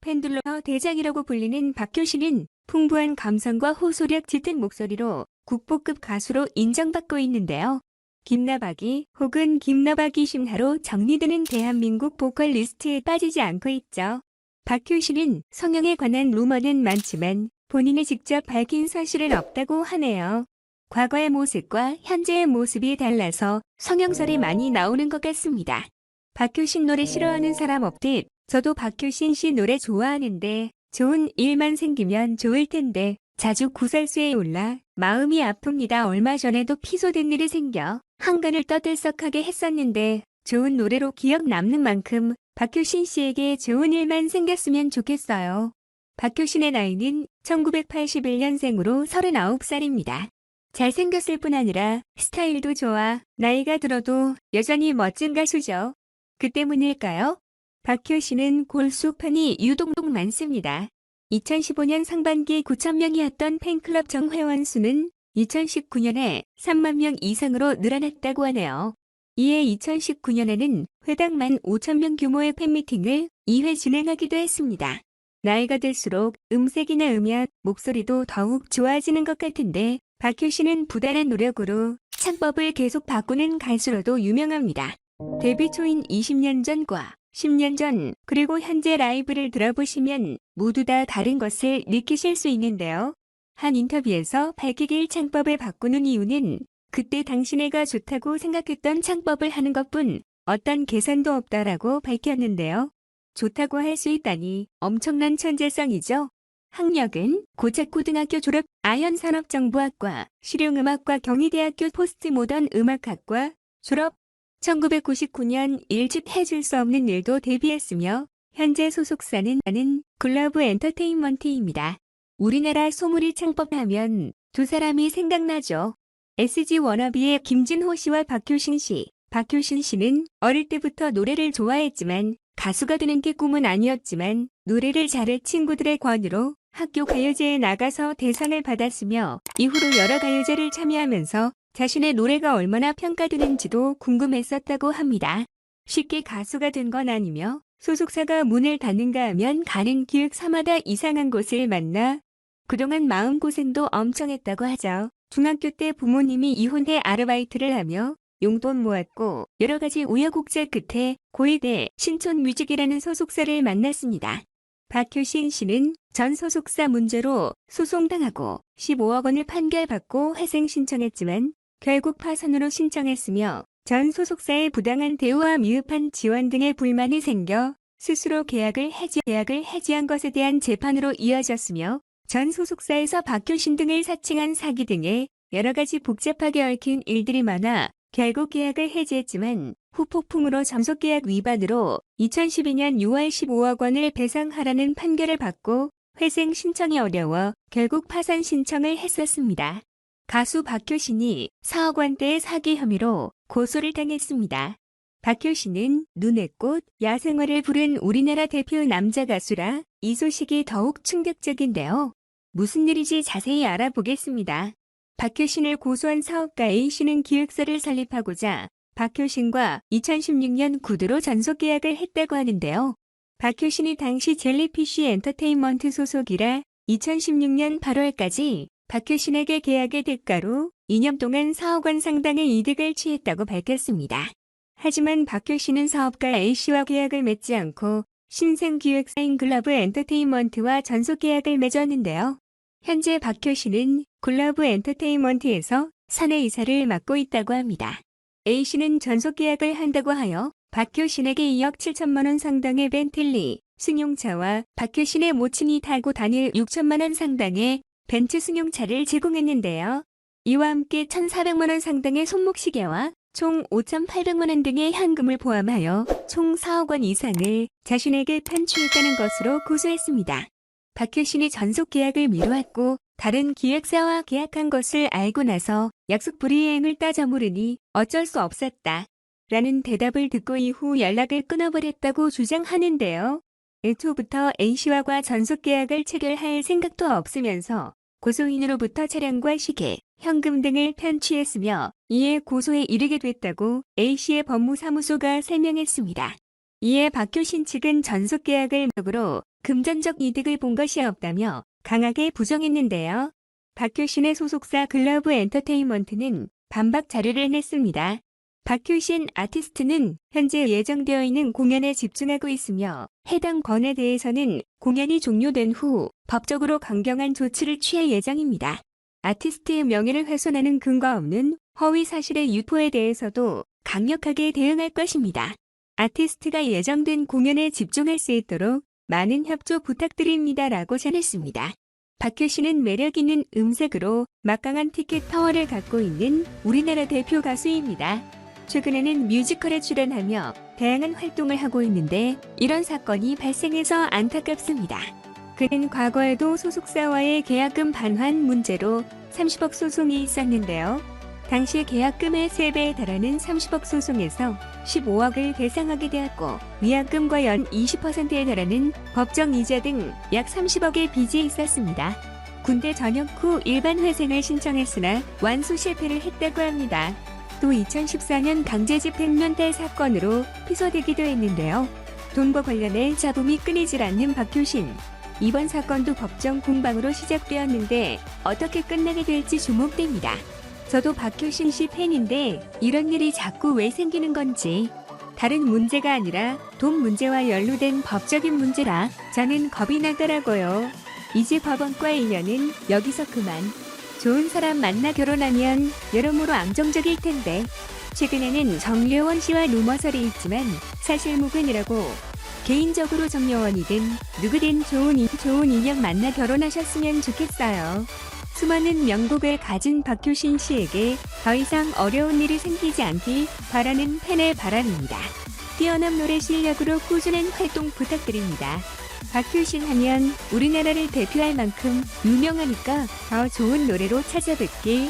팬들로 대장이라고 불리는 박효신은 풍부한 감성과 호소력 짙은 목소리로 국보급 가수로 인정받고 있는데요. 김나박이 혹은 김나박이 심하로 정리되는 대한민국 보컬 리스트에 빠지지 않고 있죠. 박효신은 성형에 관한 루머는 많지만 본인이 직접 밝힌 사실은 없다고 하네요. 과거의 모습과 현재의 모습이 달라서 성형설이 많이 나오는 것 같습니다. 박효신 노래 싫어하는 사람 없듯 저도 박효신 씨 노래 좋아하는데 좋은 일만 생기면 좋을 텐데 자주 구설수에 올라 마음이 아픕니다. 얼마 전에도 피소된 일이 생겨 한간을 떠들썩하게 했었는데 좋은 노래로 기억 남는 만큼 박효신 씨에게 좋은 일만 생겼으면 좋겠어요. 박효신의 나이는 1981년생으로 39살입니다. 잘생겼을 뿐 아니라 스타일도 좋아 나이가 들어도 여전히 멋진 가수죠. 그 때문일까요? 박효신은 골수팬이 유독 많습니다. 2015년 상반기 9,000명이었던 팬클럽 정회원 수는 2019년에 3만 명 이상으로 늘어났다고 하네요. 이에 2019년에는 회당 15,000명 규모의 팬미팅을 2회 진행하기도 했습니다. 나이가 들수록 음색이나 음역, 목소리도 더욱 좋아지는 것 같은데 박효신은 부단한 노력으로 창법을 계속 바꾸는 가수로도 유명합니다. 데뷔 초인 20년 전과 10년 전 그리고 현재 라이브를 들어보시면 모두 다 다른 것을 느끼실 수 있는데요. 한 인터뷰에서 밝히길 창법을 바꾸는 이유는 그때 당시내가 좋다고 생각했던 창법을 하는 것뿐 어떤 개선도 없다라고 밝혔는데요. 좋다고 할 수 있다니 엄청난 천재성이죠. 학력은 고척고등학교 졸업, 아현산업정보학과, 실용음악과 경희대학교 포스트모던 음악학과 졸업, 1999년 일집 해줄 수 없는 일도 데뷔했으며 현재 소속사는 글러브 엔터테인먼트입니다. 우리나라 소몰이 창법하면 두 사람이 생각나죠. SG 워너비의 김진호 씨와 박효신 씨. 박효신 씨는 어릴 때부터 노래를 좋아했지만 가수가 되는 게 꿈은 아니었지만 노래를 잘할 친구들의 권유로 학교 가요제에 나가서 대상을 받았으며 이후로 여러 가요제를 참여하면서 자신의 노래가 얼마나 평가되는지도 궁금했었다고 합니다. 쉽게 가수가 된 건 아니며 소속사가 문을 닫는가 하면 가는 기획사마다 이상한 곳을 만나 그동안 마음고생도 엄청 했다고 하죠. 중학교 때 부모님이 이혼해 아르바이트를 하며 용돈 모았고 여러 가지 우여곡절 끝에 고이대 신촌뮤직이라는 소속사를 만났습니다. 박효신 씨는 전 소속사 문제로 소송당하고 15억 원을 판결받고 회생 신청했지만 결국 파산으로 신청했으며 전 소속사의 부당한 대우와 미흡한 지원 등의 불만이 생겨 스스로 계약을 해지한 것에 대한 재판으로 이어졌으며 전 소속사에서 박효신 등을 사칭한 사기 등의 여러 가지 복잡하게 얽힌 일들이 많아 결국 계약을 해지했지만 후폭풍으로 전속계약 위반으로 2012년 6월 15억 원을 배상하라는 판결을 받고 회생 신청이 어려워 결국 파산 신청을 했었습니다. 가수 박효신이 4억 원대의 사기 혐의로 고소를 당했습니다. 박효신은 눈의 꽃, 야생화를 부른 우리나라 대표 남자 가수라 이 소식이 더욱 충격적인데요. 무슨 일인지 자세히 알아보겠습니다. 박효신을 고소한 사업가 A씨는 기획사를 설립하고자 박효신과 2016년 구두로 전속계약을 했다고 하는데요. 박효신이 당시 젤리피쉬 엔터테인먼트 소속이라 2016년 8월까지 박효신에게 계약의 대가로 2년 동안 4억 원 상당의 이득을 취했다고 밝혔습니다. 하지만 박효신은 사업가 A씨와 계약을 맺지 않고 신생기획사인 글러브 엔터테인먼트와 전속계약을 맺었는데요. 현재 박효신은 글러브 엔터테인먼트에서 사내이사를 맡고 있다고 합니다. A씨는 전속계약을 한다고 하여 박효신에게 2억 7천만 원 상당의 벤틀리 승용차와 박효신의 모친이 타고 다닐 6천만 원 상당의 벤츠 승용차를 제공했는데요. 이와 함께 1,400만 원 상당의 손목시계와 총 5,800만 원 등의 현금을 포함하여 총 4억 원 이상을 자신에게 편취했다는 것으로 고소했습니다. 박효신이 전속 계약을 미루었고 다른 기획사와 계약한 것을 알고 나서 약속 불이행을 따져 물으니 어쩔 수 없었다 라는 대답을 듣고 이후 연락을 끊어버렸다고 주장하는데요. 애초부터 A씨와 전속 계약을 체결할 생각도 없으면서 고소인으로부터 차량과 시계, 현금 등을 편취했으며 이에 고소에 이르게 됐다고 A씨의 법무사무소가 설명했습니다. 이에 박효신 측은 전속계약을 목으로 금전적 이득을 본 것이 없다며 강하게 부정했는데요. 박효신의 소속사 글러브 엔터테인먼트는 반박 자료를 냈습니다. 박효신 아티스트는 현재 예정되어 있는 공연에 집중하고 있으며 해당 건에 대해서는 공연이 종료된 후 법적으로 강경한 조치를 취할 예정입니다. 아티스트의 명예를 훼손하는 근거 없는 허위 사실의 유포에 대해서도 강력하게 대응할 것입니다. 아티스트가 예정된 공연에 집중할 수 있도록 많은 협조 부탁드립니다라고 전했습니다. 박효신은 매력 있는 음색으로 막강한 티켓 파워를 갖고 있는 우리나라 대표 가수입니다. 최근에는 뮤지컬에 출연하며 다양한 활동을 하고 있는데 이런 사건이 발생해서 안타깝습니다. 그는 과거에도 소속사와의 계약금 반환 문제로 30억 소송이 있었는데요. 당시 계약금의 3배에 달하는 30억 소송에서 15억을 배상하게 되었고 위약금과 연 20%에 달하는 법정 이자 등 약 30억의 빚이 있었습니다. 군대 전역 후 일반 회생을 신청했으나 완수 실패를 했다고 합니다. 또 2014년 강제집행 면탈 사건으로 피소되기도 했는데요. 돈과 관련해 잡음이 끊이질 않는 박효신. 이번 사건도 법정 공방으로 시작되었는데 어떻게 끝나게 될지 주목됩니다. 저도 박효신 씨 팬인데 이런 일이 자꾸 왜 생기는 건지. 다른 문제가 아니라 돈 문제와 연루된 법적인 문제라 저는 겁이 나더라고요. 이제 법원과 인연은 여기서 그만. 좋은 사람 만나 결혼하면 여러모로 안정적일 텐데. 최근에는 정려원 씨와 루머설이 있지만 사실 무근이라고. 개인적으로 정려원이든 누구든 좋은 인연 만나 결혼하셨으면 좋겠어요. 수많은 명곡을 가진 박효신 씨에게 더 이상 어려운 일이 생기지 않길 바라는 팬의 바람입니다. 뛰어난 노래 실력으로 꾸준한 활동 부탁드립니다. 박효신 하면 우리나라를 대표할 만큼 유명하니까 더 좋은 노래로 찾아뵙길